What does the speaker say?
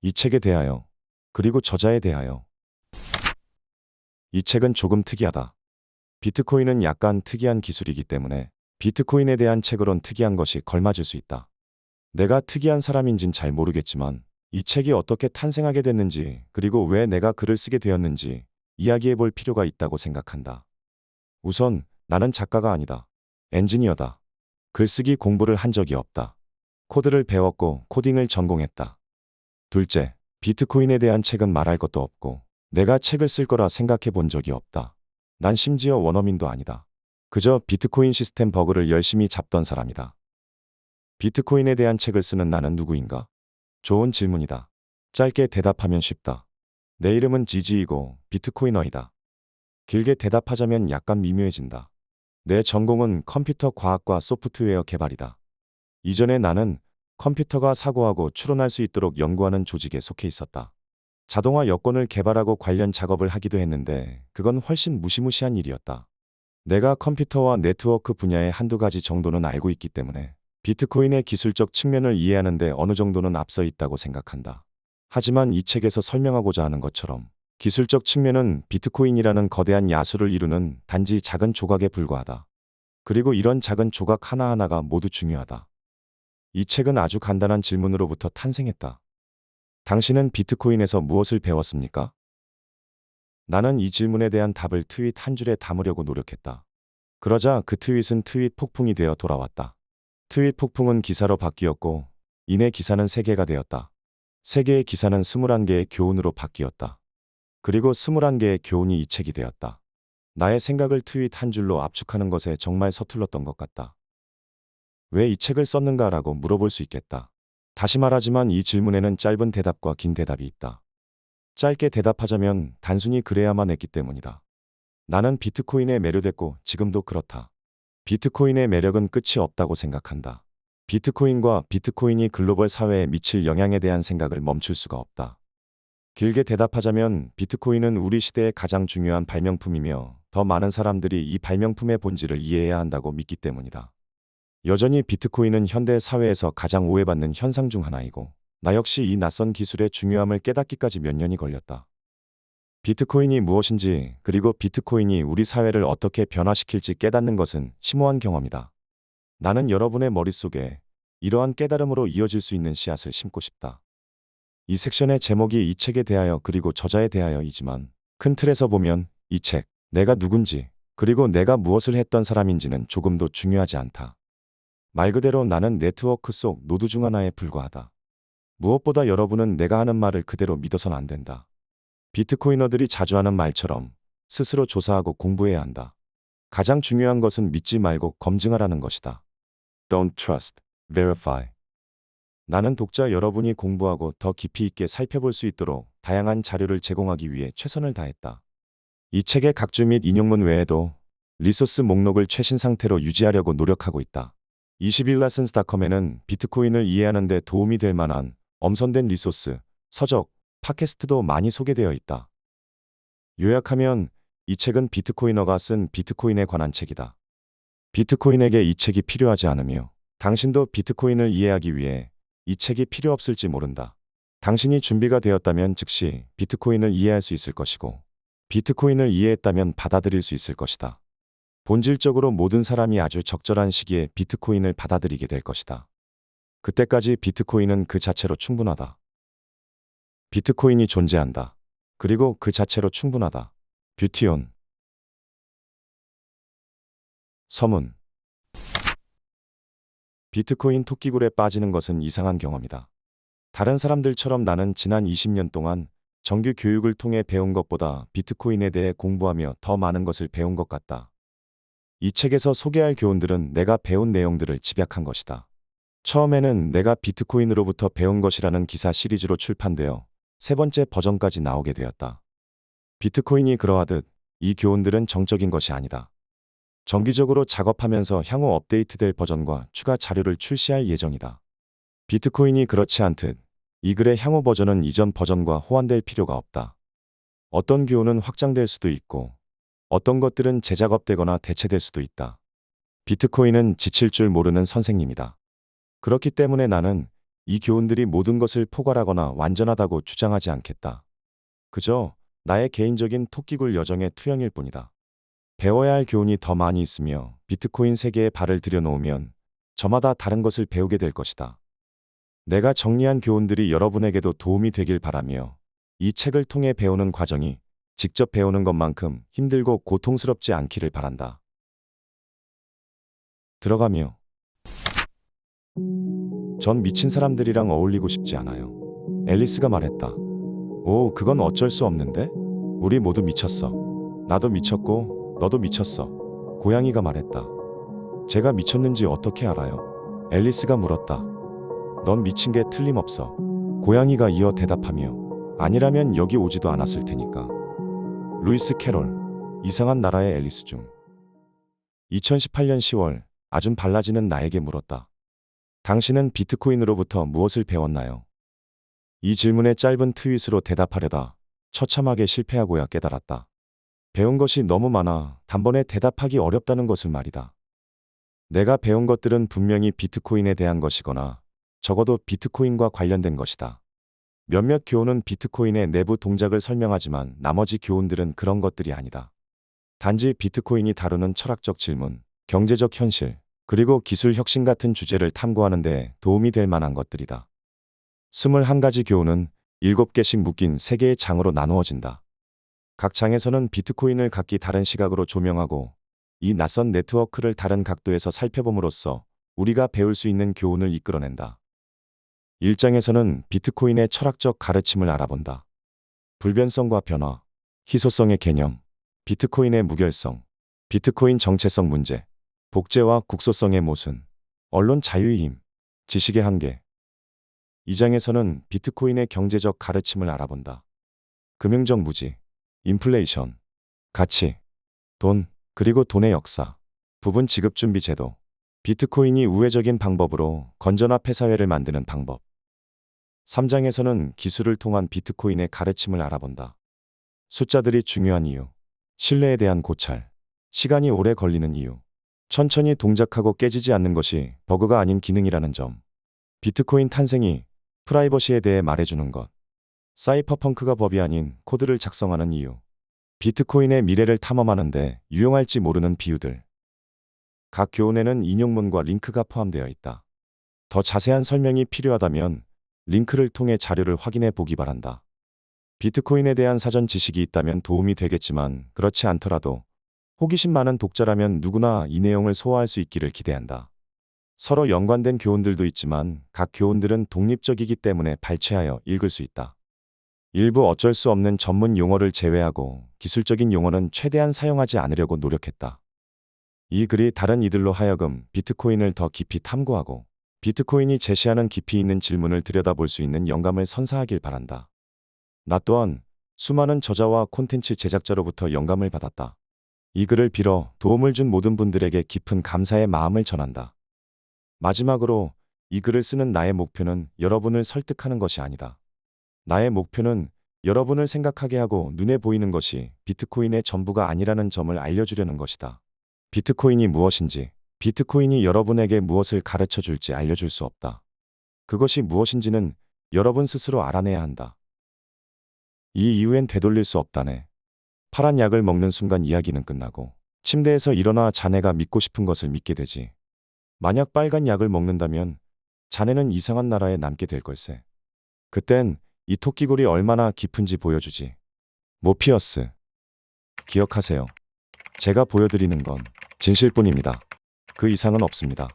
이 책에 대하여, 그리고 저자에 대하여. 이 책은 조금 특이하다. 비트코인은 약간 특이한 기술이기 때문에 비트코인에 대한 책으론 특이한 것이 걸맞을 수 있다. 내가 특이한 사람인진 잘 모르겠지만 이 책이 어떻게 탄생하게 됐는지, 그리고 왜 내가 글을 쓰게 되었는지 이야기해 볼 필요가 있다고 생각한다. 우선 나는 작가가 아니다. 엔지니어다. 글쓰기 공부를 한 적이 없다. 코드를 배웠고 코딩을 전공했다. 둘째, 비트코인에 대한 책은 말할 것도 없고 내가 책을 쓸 거라 생각해 본 적이 없다. 난 심지어 원어민도 아니다. 그저 비트코인 시스템 버그를 열심히 잡던 사람이다. 비트코인에 대한 책을 쓰는 나는 누구인가? 좋은 질문이다. 짧게 대답하면 쉽다. 내 이름은 지지이고 비트코이너이다. 길게 대답하자면 약간 미묘해진다. 내 전공은 컴퓨터 과학과 소프트웨어 개발이다. 이전에 나는 컴퓨터가 사고하고 추론할 수 있도록 연구하는 조직에 속해 있었다. 자동화 여권을 개발하고 관련 작업을 하기도 했는데 그건 훨씬 무시무시한 일이었다. 내가 컴퓨터와 네트워크 분야의 한두 가지 정도는 알고 있기 때문에 비트코인의 기술적 측면을 이해하는데 어느 정도는 앞서 있다고 생각한다. 하지만 이 책에서 설명하고자 하는 것처럼 기술적 측면은 비트코인이라는 거대한 야수를 이루는 단지 작은 조각에 불과하다. 그리고 이런 작은 조각 하나하나가 모두 중요하다. 이 책은 아주 간단한 질문으로부터 탄생했다. 당신은 비트코인에서 무엇을 배웠습니까? 나는 이 질문에 대한 답을 트윗 한 줄에 담으려고 노력했다. 그러자 그 트윗은 트윗 폭풍이 되어 돌아왔다. 트윗 폭풍은 기사로 바뀌었고 이내 기사는 3개가 되었다. 3개의 기사는 21개의 교훈으로 바뀌었다. 그리고 21개의 교훈이 이 책이 되었다. 나의 생각을 트윗 한 줄로 압축하는 것에 정말 서툴렀던 것 같다. 왜 이 책을 썼는가라고 물어볼 수 있겠다. 다시 말하지만 이 질문에는 짧은 대답과 긴 대답이 있다. 짧게 대답하자면 단순히 그래야만 했기 때문이다. 나는 비트코인에 매료됐고 지금도 그렇다. 비트코인의 매력은 끝이 없다고 생각한다. 비트코인과 비트코인이 글로벌 사회에 미칠 영향에 대한 생각을 멈출 수가 없다. 길게 대답하자면 비트코인은 우리 시대의 가장 중요한 발명품이며 더 많은 사람들이 이 발명품의 본질을 이해해야 한다고 믿기 때문이다. 여전히 비트코인은 현대 사회에서 가장 오해받는 현상 중 하나이고 나 역시 이 낯선 기술의 중요함을 깨닫기까지 몇 년이 걸렸다. 비트코인이 무엇인지, 그리고 비트코인이 우리 사회를 어떻게 변화시킬지 깨닫는 것은 심오한 경험이다. 나는 여러분의 머릿속에 이러한 깨달음으로 이어질 수 있는 씨앗을 심고 싶다. 이 섹션의 제목이 이 책에 대하여 그리고 저자에 대하여이지만 큰 틀에서 보면 이 책, 내가 누군지, 그리고 내가 무엇을 했던 사람인지는 조금도 중요하지 않다. 말 그대로 나는 네트워크 속 노드 중 하나에 불과하다. 무엇보다 여러분은 내가 하는 말을 그대로 믿어선 안 된다. 비트코이너들이 자주 하는 말처럼 스스로 조사하고 공부해야 한다. 가장 중요한 것은 믿지 말고 검증하라는 것이다. Don't trust, verify. 나는 독자 여러분이 공부하고 더 깊이 있게 살펴볼 수 있도록 다양한 자료를 제공하기 위해 최선을 다했다. 이 책의 각주 및 인용문 외에도 리소스 목록을 최신 상태로 유지하려고 노력하고 있다. 21lessons.com에는 비트코인을 이해하는 데 도움이 될 만한 엄선된 리소스, 서적, 팟캐스트도 많이 소개되어 있다. 요약하면 이 책은 비트코이너가 쓴 비트코인에 관한 책이다. 비트코인에게 이 책이 필요하지 않으며 당신도 비트코인을 이해하기 위해 이 책이 필요 없을지 모른다. 당신이 준비가 되었다면 즉시 비트코인을 이해할 수 있을 것이고 비트코인을 이해했다면 받아들일 수 있을 것이다. 본질적으로 모든 사람이 아주 적절한 시기에 비트코인을 받아들이게 될 것이다. 그때까지 비트코인은 그 자체로 충분하다. 비트코인이 존재한다. 그리고 그 자체로 충분하다. 뷰티온. 서문. 비트코인 토끼굴에 빠지는 것은 이상한 경험이다. 다른 사람들처럼 나는 지난 20년 동안 정규 교육을 통해 배운 것보다 비트코인에 대해 공부하며 더 많은 것을 배운 것 같다. 이 책에서 소개할 교훈들은 내가 배운 내용들을 집약한 것이다. 처음에는 내가 비트코인으로부터 배운 것이라는 기사 시리즈로 출판되어 3번째 버전까지 나오게 되었다. 비트코인이 그러하듯 이 교훈들은 정적인 것이 아니다. 정기적으로 작업하면서 향후 업데이트될 버전과 추가 자료를 출시할 예정이다. 비트코인이 그렇지 않듯 이 글의 향후 버전은 이전 버전과 호환될 필요가 없다. 어떤 교훈은 확장될 수도 있고 어떤 것들은 재작업되거나 대체될 수도 있다. 비트코인은 지칠 줄 모르는 선생님이다. 그렇기 때문에 나는 이 교훈들이 모든 것을 포괄하거나 완전하다고 주장하지 않겠다. 그저 나의 개인적인 토끼굴 여정의 투영일 뿐이다. 배워야 할 교훈이 더 많이 있으며 비트코인 세계에 발을 들여놓으면 저마다 다른 것을 배우게 될 것이다. 내가 정리한 교훈들이 여러분에게도 도움이 되길 바라며 이 책을 통해 배우는 과정이 직접 배우는 것만큼 힘들고 고통스럽지 않기를 바란다. 들어가며 전 미친 사람들이랑 어울리고 싶지 않아요. 앨리스가 말했다. 오, 그건 어쩔 수 없는데? 우리 모두 미쳤어. 나도 미쳤고 너도 미쳤어. 고양이가 말했다. 제가 미쳤는지 어떻게 알아요? 앨리스가 물었다. 넌 미친 게 틀림없어. 고양이가 이어 대답하며 아니라면 여기 오지도 않았을 테니까. 루이스 캐롤, 이상한 나라의 앨리스 중. 2018년 10월, 아준 발라지는 나에게 물었다. 당신은 비트코인으로부터 무엇을 배웠나요? 이 질문에 짧은 트윗으로 대답하려다 처참하게 실패하고야 깨달았다. 배운 것이 너무 많아 단번에 대답하기 어렵다는 것을 말이다. 내가 배운 것들은 분명히 비트코인에 대한 것이거나 적어도 비트코인과 관련된 것이다. 몇몇 교훈은 비트코인의 내부 동작을 설명하지만 나머지 교훈들은 그런 것들이 아니다. 단지 비트코인이 다루는 철학적 질문, 경제적 현실, 그리고 기술 혁신 같은 주제를 탐구하는 데 도움이 될 만한 것들이다. 21가지 교훈은 7개씩 묶인 3개의 장으로 나누어진다. 각 장에서는 비트코인을 각기 다른 시각으로 조명하고 이 낯선 네트워크를 다른 각도에서 살펴봄으로써 우리가 배울 수 있는 교훈을 이끌어낸다. 1장에서는 비트코인의 철학적 가르침을 알아본다. 불변성과 변화, 희소성의 개념, 비트코인의 무결성, 비트코인 정체성 문제, 복제와 국소성의 모순, 언론 자유의 힘, 지식의 한계. 2장에서는 비트코인의 경제적 가르침을 알아본다. 금융적 무지, 인플레이션, 가치, 돈, 그리고 돈의 역사, 부분 지급 준비 제도, 비트코인이 우회적인 방법으로 건전화 폐사회를 만드는 방법. 3장에서는 기술을 통한 비트코인의 가르침을 알아본다. 숫자들이 중요한 이유, 신뢰에 대한 고찰, 시간이 오래 걸리는 이유, 천천히 동작하고 깨지지 않는 것이 버그가 아닌 기능이라는 점, 비트코인 탄생이 프라이버시에 대해 말해주는 것, 사이퍼펑크가 법이 아닌 코드를 작성하는 이유, 비트코인의 미래를 탐험하는데 유용할지 모르는 비유들. 각 교훈에는 인용문과 링크가 포함되어 있다. 더 자세한 설명이 필요하다면 링크를 통해 자료를 확인해 보기 바란다. 비트코인에 대한 사전 지식이 있다면 도움이 되겠지만 그렇지 않더라도 호기심 많은 독자라면 누구나 이 내용을 소화할 수 있기를 기대한다. 서로 연관된 교훈들도 있지만 각 교훈들은 독립적이기 때문에 발췌하여 읽을 수 있다. 일부 어쩔 수 없는 전문 용어를 제외하고 기술적인 용어는 최대한 사용하지 않으려고 노력했다. 이 글이 다른 이들로 하여금 비트코인을 더 깊이 탐구하고 비트코인이 제시하는 깊이 있는 질문을 들여다볼 수 있는 영감을 선사하길 바란다. 나 또한 수많은 저자와 콘텐츠 제작자로부터 영감을 받았다. 이 글을 빌어 도움을 준 모든 분들에게 깊은 감사의 마음을 전한다. 마지막으로 이 글을 쓰는 나의 목표는 여러분을 설득하는 것이 아니다. 나의 목표는 여러분을 생각하게 하고 눈에 보이는 것이 비트코인의 전부가 아니라는 점을 알려주려는 것이다. 비트코인이 무엇인지, 비트코인이 여러분에게 무엇을 가르쳐 줄지 알려줄 수 없다. 그것이 무엇인지는 여러분 스스로 알아내야 한다. 이 이후엔 되돌릴 수 없다네. 파란 약을 먹는 순간 이야기는 끝나고 침대에서 일어나 자네가 믿고 싶은 것을 믿게 되지. 만약 빨간 약을 먹는다면 자네는 이상한 나라에 남게 될 걸세. 그땐 이 토끼굴이 얼마나 깊은지 보여주지. 모피어스. 기억하세요. 제가 보여드리는 건 진실뿐입니다. 그 이상은 없습니다.